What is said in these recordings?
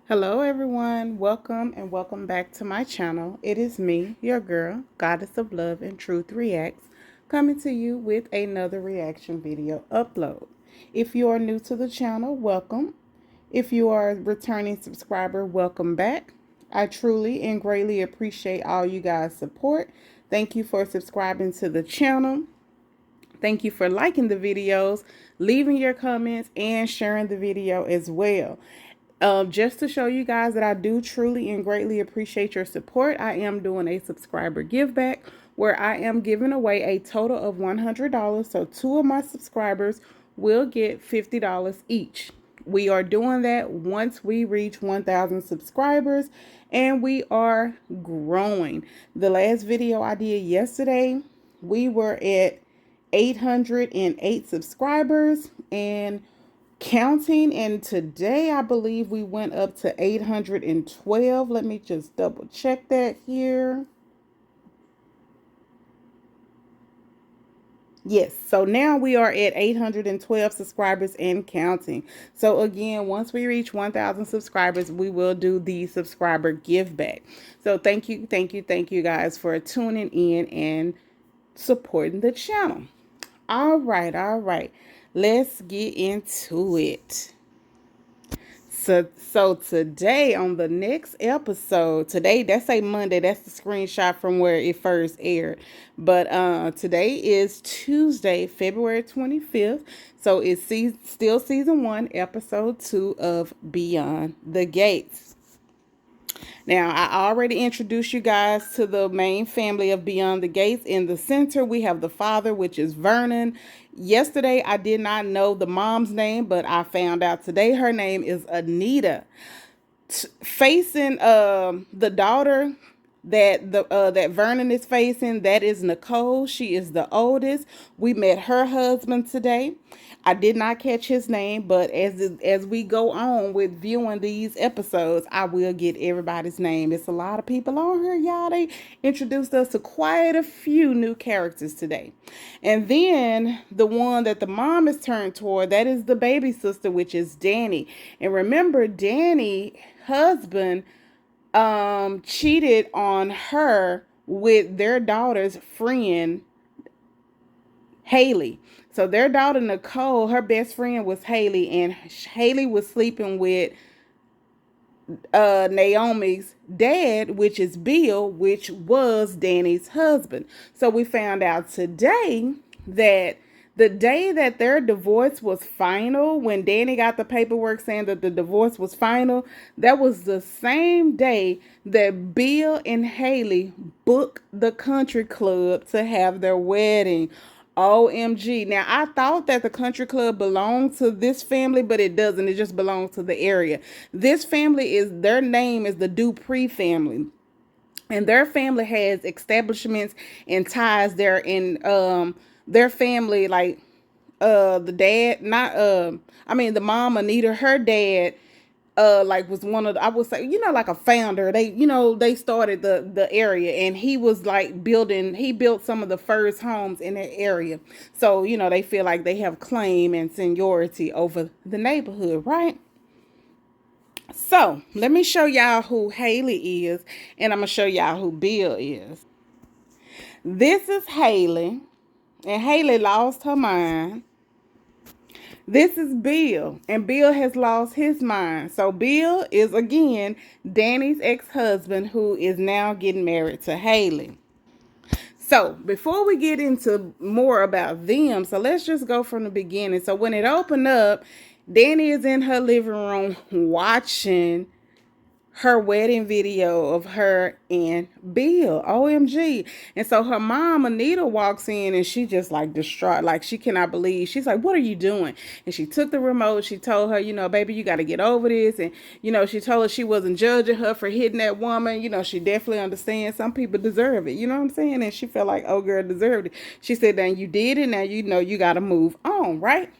Hello everyone, welcome and welcome back to my channel. It is me, your girl, Goddess of Love and Truth Reacts, coming to you with another reaction video upload. If you are new to the channel, welcome. If you are a returning subscriber, welcome back. I truly and greatly appreciate all you guys' support. Thank you for subscribing to the channel. Thank you for liking the videos, leaving your comments, and sharing the video as well. Just to show you guys that I do truly and greatly appreciate your support, I am doing a subscriber give back where I am giving away a total of $100. So two of my subscribers will get $50 each. We are doing that once we reach 1,000 subscribers, and we are growing. The last video I did yesterday, we were at 808 subscribers and counting, and today I believe we went up to 812. Let me just double check that here. Yes, so now we are at 812 subscribers and counting. So again, once we reach 1,000 subscribers, we will do the subscriber give back. So thank you guys for tuning in and supporting the channel. All right. Let's get into it. So today on the next episode, today that's a Monday, that's the screenshot from where it first aired. But today is Tuesday, February 25th. So it's still season 1, episode 2 of Beyond the Gates. Now, I already introduced you guys to the main family of Beyond the Gates. In the center, we have the father, which is Vernon. Yesterday, I did not know the mom's name, but I found out today her name is Anita. Facing the daughter that Vernon is facing, that is Nicole. She is the oldest. We met her husband today. I did not catch his name, but as we go on with viewing these episodes, I will get everybody's name. It's a lot of people on here, y'all. They introduced us to quite a few new characters today. And then the one that the mom is turned toward, that is the baby sister, which is Danny. And remember, Danny husband cheated on her with their daughter's friend Haley. So their daughter Nicole, her best friend was Haley, and Haley was sleeping with Naomi's dad, which is Bill, which was Danny's husband. So we found out today that the day that their divorce was final, when Danny got the paperwork saying that the divorce was final, that was the same day that Bill and Haley booked the country club to have their wedding. OMG. Now, I thought that the country club belonged to this family, but it doesn't. It just belongs to the area. This family their name is the Dupree family. And their family has establishments and ties there in their family, like the dad, not the mom Anita, her dad like was one of the, I would say, like a founder. They started the area, and he was like he built some of the first homes in that area. So they feel like they have claim and seniority over the neighborhood, right? So let me show y'all who Haley is, and I'm gonna show y'all who Bill is. This is Haley, and Haley lost her mind. This is Bill, and Bill has lost his mind. So Bill is, again, Danny's ex-husband, who is now getting married to Haley. So before we get into more about them, so let's just go from the beginning. So when it opened up, Danny is in her living room watching her wedding video of her and Bill. OMG. And so her mom, Anita, walks in, and she just like distraught. Like, she cannot believe. She's like, "What are you doing?" And she took the remote. She told her, "Baby, you got to get over this." And, she told her she wasn't judging her for hitting that woman. She definitely understands some people deserve it. You know what I'm saying? And she felt like, oh, girl deserved it. She said, "Then you did it. Now you got to move on, right?"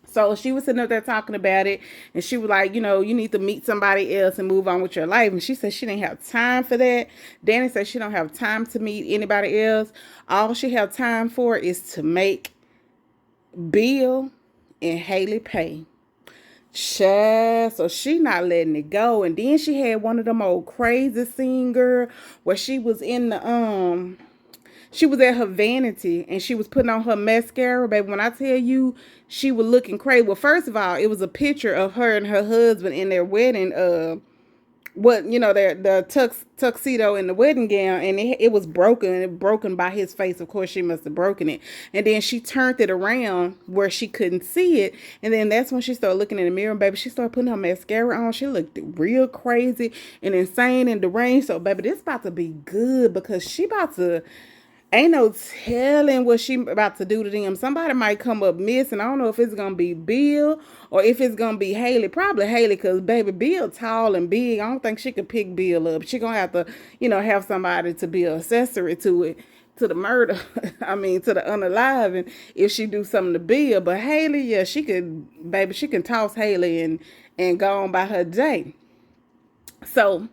So she was sitting up there talking about it, and she was like, you need to meet somebody else and move on with your life. And she said she didn't have time for that. Danny said she don't have time to meet anybody else. All she have time for is to make Bill and Haley pay. Child, so she not letting it go. And then she had one of them old crazy singer where she was at her vanity and she was putting on her mascara, baby. When I tell you she was looking crazy. Well, first of all, it was a picture of her and her husband in their wedding their the tuxedo and the wedding gown, and it was broken by his face. Of course she must have broken it, and then she turned it around where she couldn't see it, and then that's when she started looking in the mirror, and baby, she started putting her mascara on. She looked real crazy and insane and deranged. So baby, this about to be good because she about to, ain't no telling what she about to do to them. Somebody might come up missing. I don't know if it's gonna be Bill or if it's gonna be Haley. Probably Haley, because baby, Bill tall and big. I don't think she could pick Bill up. She gonna have to, have somebody to be an accessory to it, to the murder. I mean, to the unaliving if she do something to Bill. But Haley, yeah, she could, baby, she can toss Haley and go on by her day. So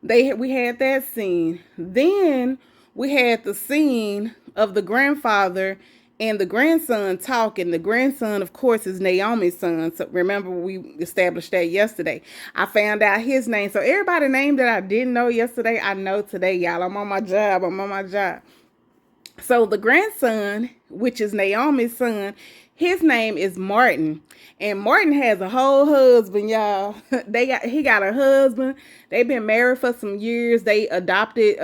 we had that scene. Then we had the scene of the grandfather and the grandson talking. The grandson, of course, is Naomi's son. So remember, we established that yesterday. I found out his name. So everybody's name that I didn't know yesterday, I know today, y'all. I'm on my job. So the grandson, which is Naomi's son, his name is Martin. And Martin has a whole husband, y'all. He got a husband. They've been married for some years. They adopted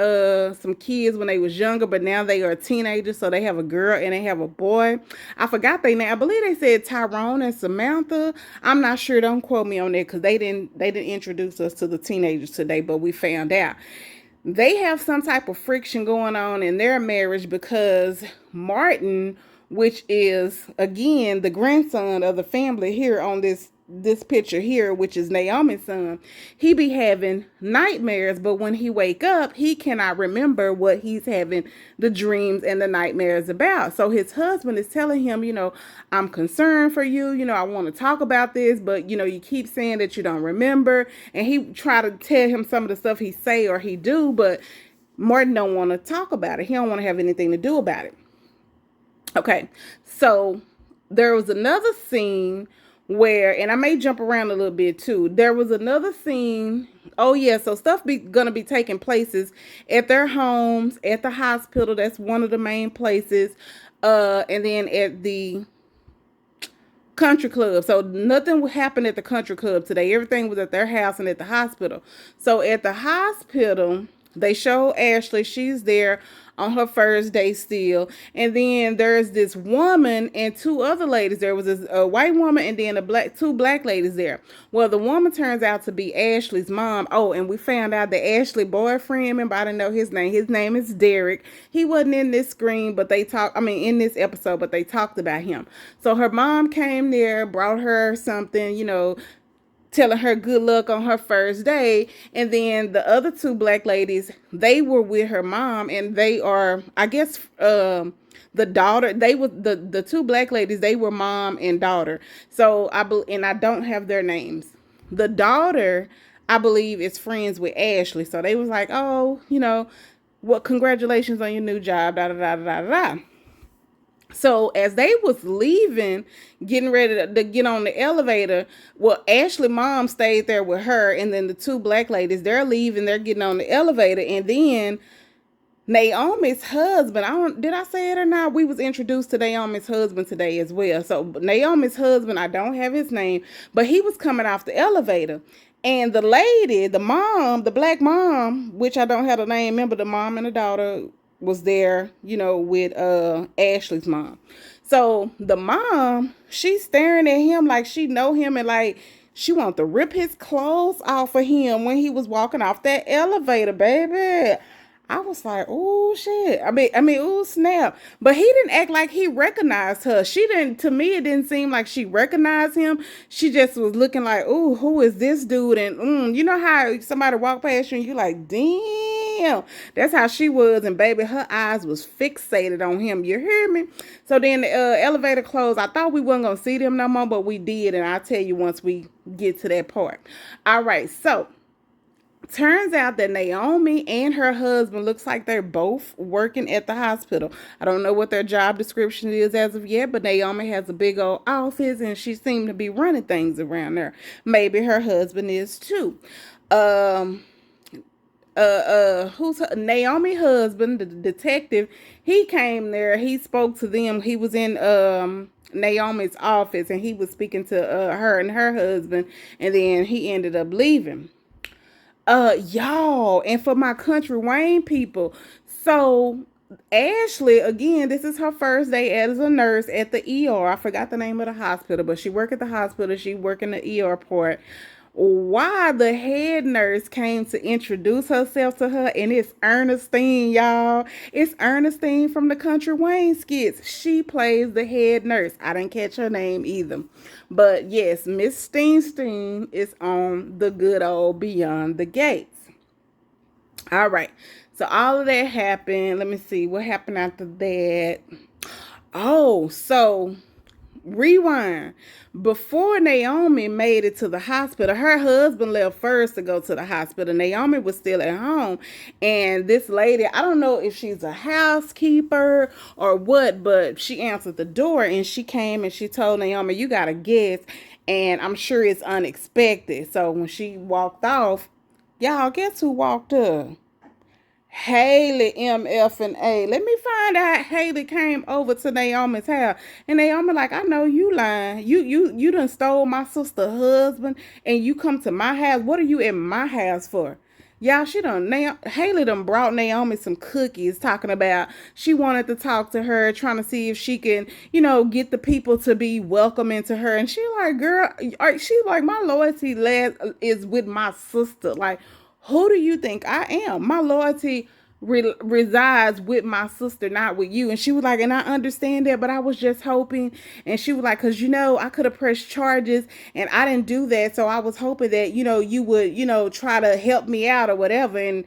some kids when they was younger, but now they are teenagers. So they have a girl and they have a boy. I forgot their name. I believe they said Tyrone and Samantha. I'm not sure. Don't quote me on that because they didn't introduce us to the teenagers today, but we found out. They have some type of friction going on in their marriage because Martin, which is again the grandson of the family here on this picture here, which is Naomi's son, he be having nightmares, but when he wake up, he cannot remember what he's having the dreams and the nightmares about. So his husband is telling him, I'm concerned for you, I want to talk about this, but you keep saying that you don't remember. And he try to tell him some of the stuff he say or he do, but Martin don't want to talk about it. He don't want to have anything to do about it. Okay, so there was another scene where, and I may jump around a little bit too. There was another scene. Oh yeah, so stuff gonna be taking places at their homes, at the hospital. That's one of the main places. And then at the country club. So nothing happened at the country club today. Everything was at their house and at the hospital. So at the hospital, they show Ashley. She's there on her first day still. And then there's this woman and two other ladies. There was a white woman and then two black ladies there. Well, the woman turns out to be Ashley's mom. Oh, and we found out that Ashley's boyfriend, remember, I didn't know his name. His name is Derek. He wasn't in this screen, but in this episode, but they talked about him. So her mom came there, brought her something, telling her good luck on her first day. And then the other two black ladies, they were with her mom, and they are, I guess, the daughter. They were the two black ladies. They were mom and daughter. So I don't have their names. The daughter, I believe, is friends with Ashley. So they was like, oh, congratulations on your new job, da da da da da. So as they was leaving, getting ready to get on the elevator, well, Ashley mom stayed there with her, and then the two black ladies, they're leaving, they're getting on the elevator, and then Naomi's husband, did I say it or not? We was introduced to Naomi's husband today as well. So Naomi's husband, I don't have his name, but he was coming off the elevator. And the lady, the mom, the black mom, which I don't have the name, remember the mom and the daughter was there, with Ashley's mom. So the mom, she's staring at him like she know him and like she want to rip his clothes off of him when he was walking off that elevator, baby. I was like, oh shit. I mean, oh snap. But he didn't act like he recognized her. To me, it didn't seem like she recognized him. She just was looking like, oh, who is this dude? And you know how somebody walk past you and you like, damn. That's how she was. And baby, her eyes was fixated on him. You hear me? So then the elevator closed. I thought we wasn't going to see them no more, but we did. And I'll tell you once we get to that part. All right. So turns out that Naomi and her husband looks like they're both working at the hospital. I don't know what their job description is as of yet, but Naomi has a big old office and she seemed to be running things around there. Maybe her husband is too. Um who's Naomi husband, the detective, he came there, he spoke to them. He was in Naomi's office and he was speaking to her and her husband, and then he ended up leaving. Y'all, and for my Country Wayne people, so Ashley, again, this is her first day as a nurse at the ER. I forgot the name of the hospital, but she worked at the hospital. She worked in the ER part. Why the head nurse came to introduce herself to her, and it's Ernestine, y'all. It's Ernestine from the Country Wayne skits. She plays the head nurse. I didn't catch her name either. But yes, Miss Steenstein is on the good old Beyond the Gates. All right. So all of that happened. Let me see what happened after that. Oh, so rewind. Before Naomi made it to the hospital, her husband left first to go to the hospital. Naomi was still at home. And this lady, I don't know if she's a housekeeper or what, but she answered the door and she came and she told Naomi, you got a guest. And I'm sure it's unexpected. So when she walked off, y'all, guess who walked up? Haley MF and A. Let me find out. Haley came over to Naomi's house, and Naomi like, I know you lying. You done stole my sister's husband, and you come to my house. What are you in my house for? Y'all, Haley done brought Naomi some cookies, talking about she wanted to talk to her, trying to see if she can, get the people to be welcome into her. And she like, girl, she like, my loyalty is with my sister. Like, who do you think I am? My loyalty resides with my sister, not with you. And she was like, and I understand that, but I was just hoping. And she was like, because, I could have pressed charges and I didn't do that. So I was hoping that, you would, try to help me out or whatever. And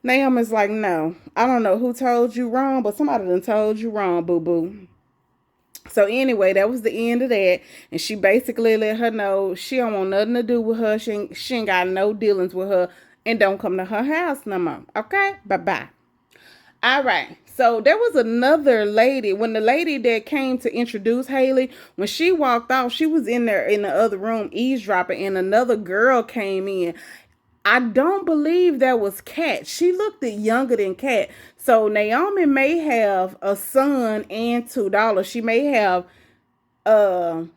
Naomi's like, no, I don't know who told you wrong, but somebody done told you wrong, boo-boo. So anyway, that was the end of that. And she basically let her know she don't want nothing to do with her. She ain't got no dealings with her. And don't come to her house no more. Okay? Bye-bye. All right. So there was another lady. When the lady that came to introduce Haley, when she walked off, she was in there in the other room eavesdropping. And another girl came in. I don't believe that was Kat. She looked younger than Kat. So Naomi may have a son and $2. She may have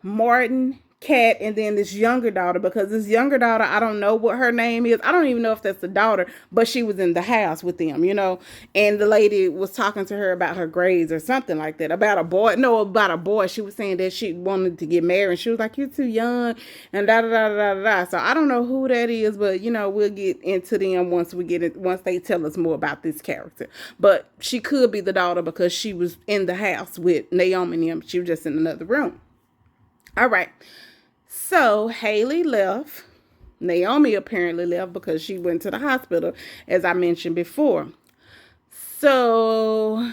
Martin, Kat, and then this younger daughter, because this younger daughter, I don't know what her name is. I don't even know if that's the daughter, but she was in the house with them, and the lady was talking to her about her grades or something like that, about a boy. No, about a boy. She was saying that she wanted to get married, and she was like, you're too young, and da da da da da. So I don't know who that is, but we'll get into them once they tell us more about this character. But she could be the daughter because she was in the house with Naomi and them. She was just in another room. All right. So Haley left. Naomi apparently left because she went to the hospital, as I mentioned before. So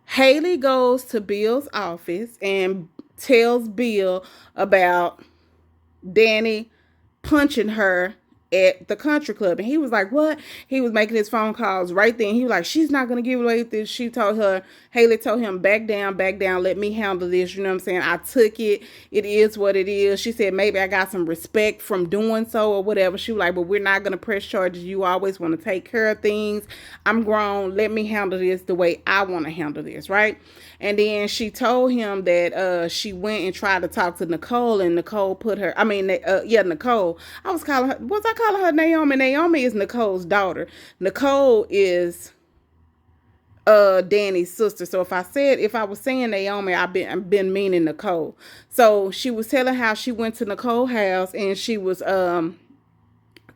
Haley goes to Bill's office and tells Bill about Danny punching her at the country club. And he was like, what? He was making his phone calls right then. He was like, she's not going to give away this. Haley told him, back down, let me handle this. You know what I'm saying? I took it. It is what it is. She said, maybe I got some respect from doing so or whatever. She was like, but we're not going to press charges. You always want to take care of things. I'm grown. Let me handle this the way I want to handle this, right? And then she told him that she went and tried to talk to Nicole, and Nicole Nicole. Was I calling her Naomi? Naomi is Nicole's daughter. Nicole is Danny's sister. So if I was saying Naomi, I've been meaning Nicole. So she was telling how she went to Nicole's house and she was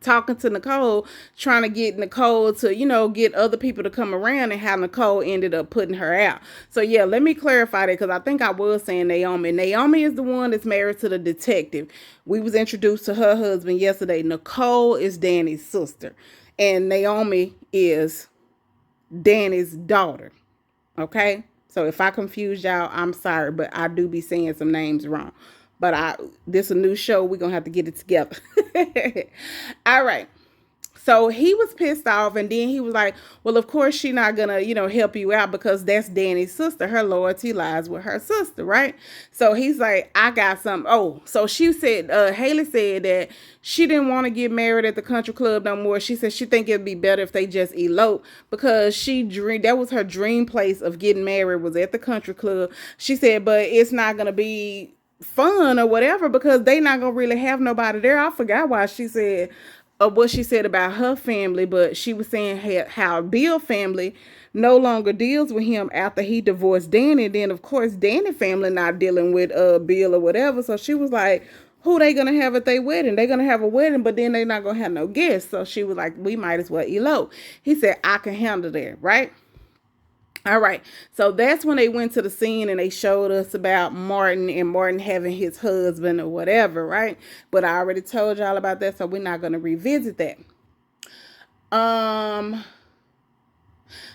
talking to Nicole, trying to get Nicole to, get other people to come around, and how Nicole ended up putting her out. So yeah, let me clarify that, because I think I was saying Naomi. Naomi is the one that's married to the detective. We was introduced to her husband yesterday. Nicole is Danny's sister, and Naomi is Danny's daughter. Okay? So if I confuse y'all, I'm sorry, but I do be saying some names wrong. But this a new show. We're gonna have to get it together. All right. So he was pissed off, and then he was like, well, of course she's not gonna, help you out because that's Danny's sister. Her loyalty lies with her sister, right? So he's like, I got some. Oh, so she said, Haley said that she didn't want to get married at the country club no more. She said she think it'd be better if they just elope because that was her dream place of getting married was at the country club. She said, but it's not gonna be fun or whatever because they not gonna really have nobody there. I forgot why she said what she said about her family, but she was saying how Bill family no longer deals with him after he divorced Danny. Then of course Danny family not dealing with Bill or whatever. So she was like, who they gonna have at their wedding? They gonna have a wedding, but then they not gonna have no guests. So she was like, we might as well elope. He said, I can handle that, right? All right, so that's when they went to the scene and they showed us about Martin and Martin having his husband or whatever, right? But I already told y'all about that, so we're not going to revisit that.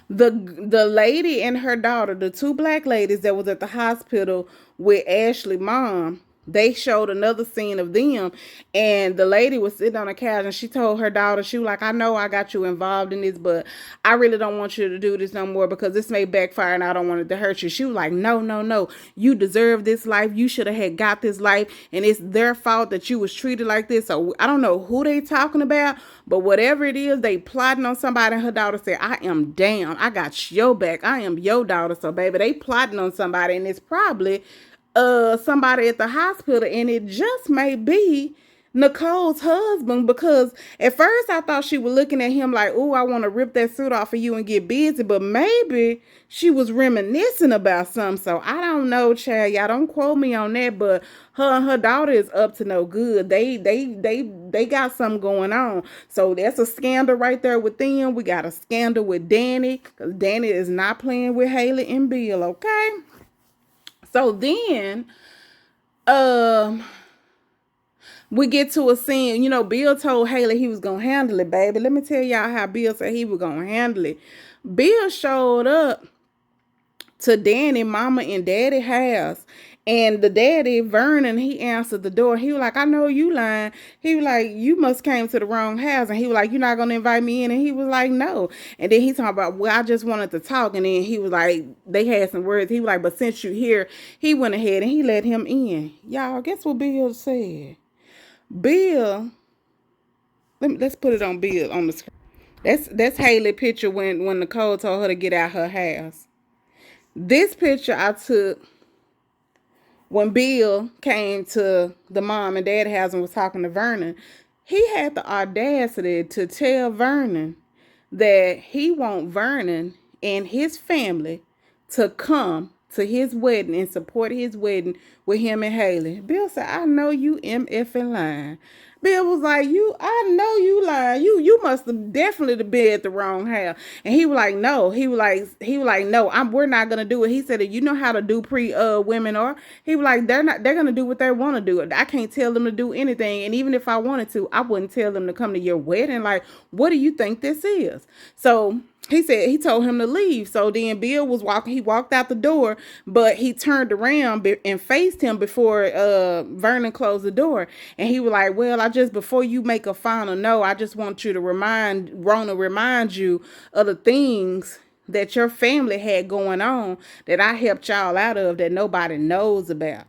The lady and her daughter, the two black ladies that was at the hospital with Ashley's mom, they showed another scene of them, and the lady was sitting on the couch and she told her daughter, she was like, I know I got you involved in this, but I really don't want you to do this no more because this may backfire and I don't want it to hurt you. She was like, no, you deserve this life. You should have had got this life, and it's their fault that you was treated like this. So I don't know who they talking about, but whatever it is, they plotting on somebody, and her daughter said, I am down. I got your back. I am your daughter. So baby, they plotting on somebody, and it's probably somebody at the hospital, and it just may be Nicole's husband, because at first I thought she was looking at him like, oh, I want to rip that suit off of you and get busy, but maybe she was reminiscing about something. So I don't know, child. Y'all don't quote me on that, but her and her daughter is up to no good. They got something going on. So that's a scandal right there with them. We got a scandal with Danny, because Danny is not playing with Haley and Bill, okay? So then, we get to a scene, Bill told Haley he was going to handle it, baby. Let me tell y'all how Bill said he was going to handle it. Bill showed up to Danny, mama and daddy house, and the daddy, Vernon, he answered the door. He was like, I know you lying. He was like, you must came to the wrong house. And he was like, you're not going to invite me in? And he was like, no. And then he talking about, well, I just wanted to talk. And then he was like, they had some words. He was like, but since you here, he went ahead and he let him in. Y'all, guess what Bill said? Bill, let's put it on Bill on the screen. That's Haley picture when Nicole told her to get out her house. This picture I took when Bill came to the mom and dad house and was talking to Vernon. He had the audacity to tell Vernon that he want Vernon and his family to come to his wedding and support his wedding with him and Haley. Bill said, I know you MFing lying. Bill was like, I know you lying. You must have definitely been at the wrong house. And he was like, no. He was like, no, we're not gonna do it. He said, you know how to do women are. He was like, they're gonna do what they want to do. I can't tell them to do anything. And even if I wanted to, I wouldn't tell them to come to your wedding. Like, what do you think this is? So he said he told him to leave. So then Bill was walking. He walked out the door, but he turned around and faced him before Vernon closed the door. And he was like, well, before you make a final no, I just want you to remind you of the things that your family had going on that I helped y'all out of that nobody knows about.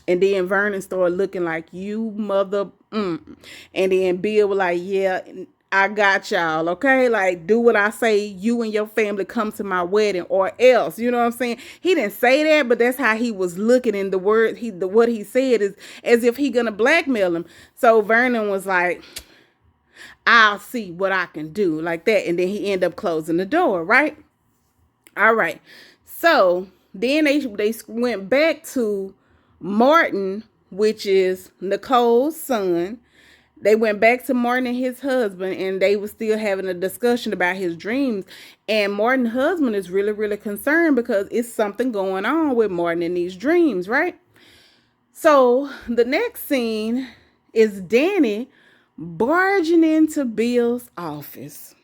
And then Vernon started looking like, you mother. And then Bill was like, yeah, I got y'all, okay? Like, do what I say. You and your family come to my wedding or else. You know what I'm saying? He didn't say that, but that's how he was looking. In the word, what he said is as if he gonna blackmail him. So Vernon was like, I'll see what I can do, like that. And then he ended up closing the door, right? All right. So then they went back to Martin, which is Nicole's son. They went back to Martin and his husband, and they were still having a discussion about his dreams. And Martin's husband is really, really concerned because it's something going on with Martin in these dreams, right? So the next scene is Danny barging into Bill's office.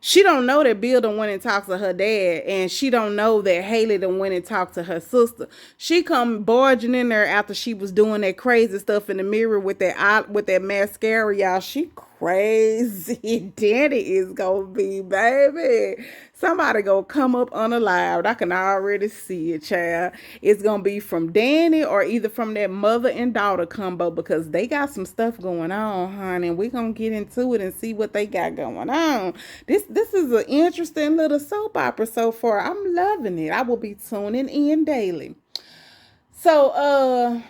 She don't know that Bill done went and talked to her dad, and she don't know that Haley done went and talked to her sister. She come barging in there after she was doing that crazy stuff in the mirror with that mascara, y'all. She crazy. Danny is gonna be, baby. Somebody gonna come up unalive. I can already see it, child. It's gonna be from Danny or either from that mother and daughter combo, because they got some stuff going on, honey. And we gonna get into it and see what they got going on. This is an interesting little soap opera so far. I'm loving it. I will be tuning in daily. So,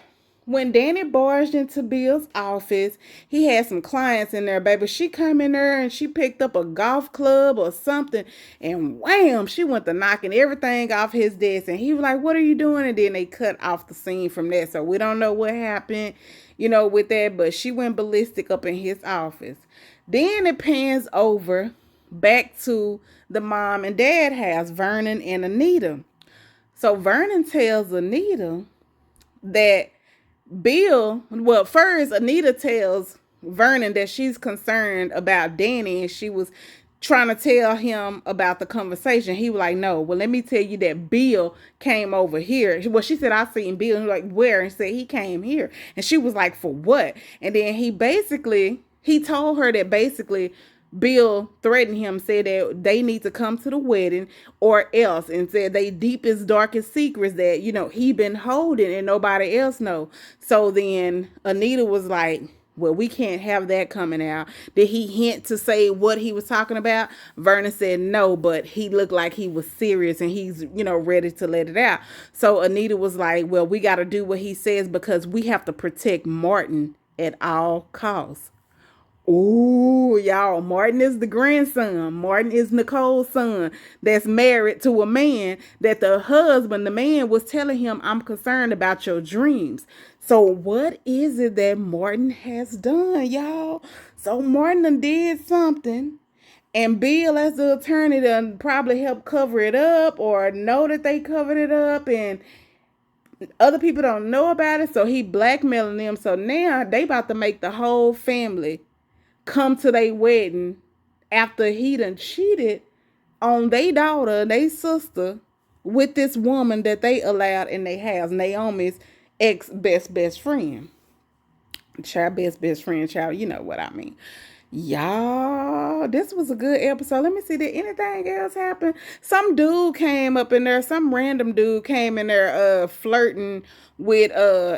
when Danny barged into Bill's office, he had some clients in there, baby. She come in there and she picked up a golf club or something, and wham, she went to knocking everything off his desk. And he was like, "What are you doing?" And then they cut off the scene from that. So we don't know what happened, with that, but she went ballistic up in his office. Then it pans over back to the mom and dad house, Vernon and Anita. So Vernon tells Anita that first Anita tells Vernon that she's concerned about Danny, and she was trying to tell him about the conversation. He was like, "No, well, let me tell you that Bill came over here." Well, she said, "I seen Bill." And he was like, "Where?" And said, "He came here." And she was like, "For what?" And then he told her that basically Bill threatened him, said that they need to come to the wedding or else, and said they deepest, darkest secrets that, he been holding and nobody else know. So then Anita was like, "Well, we can't have that coming out." Did he hint to say what he was talking about? Vernon said no, but he looked like he was serious and he's, ready to let it out. So Anita was like, "Well, we got to do what he says because we have to protect Martin at all costs." Ooh, y'all, Martin is the grandson. Martin is Nicole's son that's married to a man that the man was telling him, "I'm concerned about your dreams." So what is it that Martin has done, y'all? So Martin did something, and Bill, as the attorney, done probably helped cover it up or know that they covered it up, and other people don't know about it, so he blackmailing them. So now they about to make the whole family come to their wedding after he done cheated on their daughter, their sister, with this woman that they allowed in their house, Naomi's ex best friend. Child, best friend, child, you know what I mean. Y'all, this was a good episode. Let me see, did anything else happen? Some random dude came in there flirting with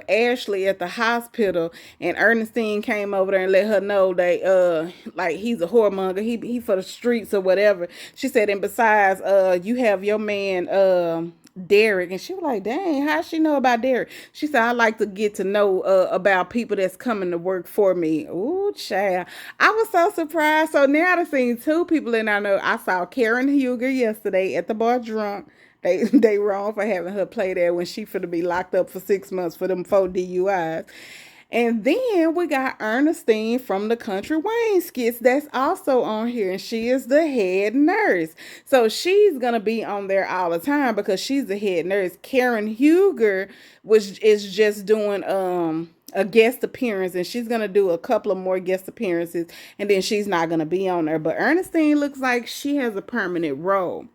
Ashley at the hospital, and Ernestine came over there and let her know that like he's a whoremonger, he for the streets or whatever. She said, "And besides, you have your man Derek." And she was like, "Dang, how she know about Derek?" She said, "I like to get to know about people that's coming to work for me." Ooh, child. I was so surprised. So now I've seen two people, and I know I saw Karen Huger yesterday at the bar drunk. They wrong for having her play there when she finna be locked up for 6 months for them 4 DUIs. And then we got Ernestine from the Country Wayne skits that's also on here, and she is the head nurse. So she's gonna be on there all the time because she's the head nurse. Karen Huger is just doing a guest appearance, and she's gonna do a couple of more guest appearances, and then she's not gonna be on there. But Ernestine looks like she has a permanent role.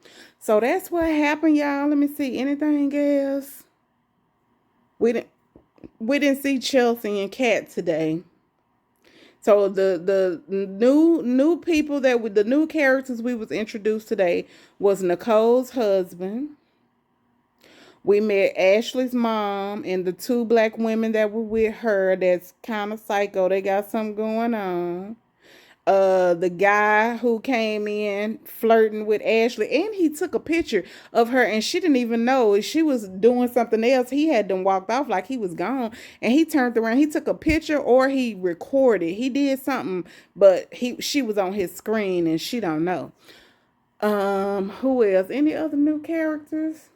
So that's what happened, y'all. Let me see, anything else? We didn't see Chelsea and Kat today. So the new people the new characters we was introduced today was Nicole's husband. We met Ashley's mom and the two black women that were with her that's kind of psycho. They got something going on. The guy who came in flirting with Ashley, and he took a picture of her, and she didn't even know she was doing something else. He had them walked off like he was gone, and he turned around, he took a picture or he recorded, he did something, but she was on his screen and she don't know. Who else? Any other new characters?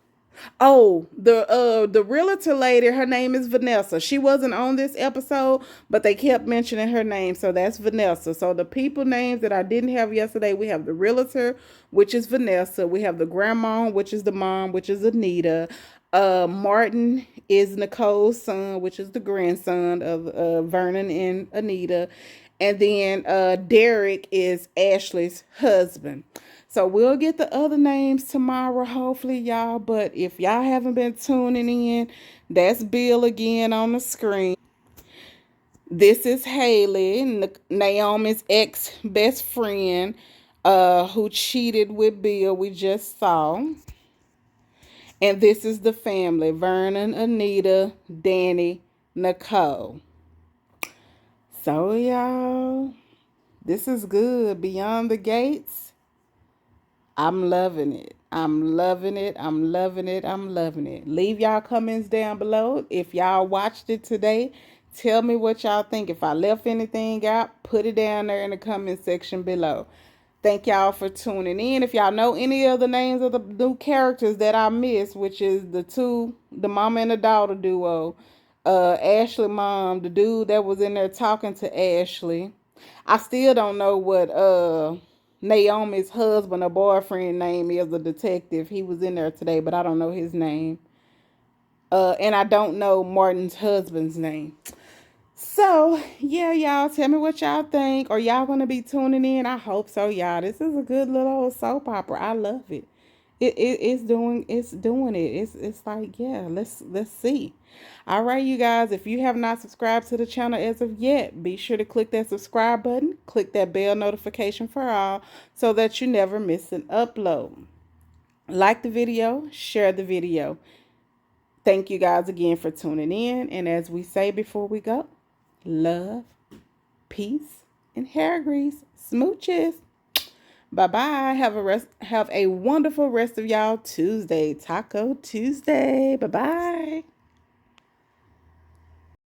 Oh, the realtor lady, her name is Vanessa. She wasn't on this episode, but they kept mentioning her name, so that's Vanessa. So the people names that I didn't have yesterday, we have the realtor, which is Vanessa. We have the grandma, which is the mom, which is Anita. Martin is Nicole's son, which is the grandson of Vernon and Anita. And then Derek is Ashley's husband. So we'll get the other names tomorrow, hopefully, y'all. But if y'all haven't been tuning in, that's Bill again on the screen. This is Haley, Naomi's ex-best friend, who cheated with Bill, we just saw. And this is the family, Vernon, Anita, Danny, Nicole. So, y'all, this is good. Beyond the Gates, I'm loving it. I'm loving it. I'm loving it. I'm loving it. Leave y'all comments down below. If y'all watched it today, tell me what y'all think. If I left anything out, put it down there in the comment section below. Thank y'all for tuning in. If y'all know any of the names of the new characters that I missed, which is the mama and the daughter duo, Ashley mom, the dude that was in there talking to Ashley. I still don't know what Naomi's husband or boyfriend name is, the detective. He was in there today, but I don't know his name. And I don't know Martin's husband's name. So, yeah, y'all, tell me what y'all think. Are y'all going to be tuning in? I hope so, y'all. This is a good little old soap opera. I love it. It's doing it. It's like, yeah, let's see. All right, you guys, if you have not subscribed to the channel as of yet, be sure to click that subscribe button, click that bell notification for all so that you never miss an upload. Like the video, share the video. Thank you guys again for tuning in. And as we say before we go, love, peace, and hair grease. Smooches. Bye-bye. Have a wonderful rest of y'all Tuesday. Taco Tuesday. Bye-bye.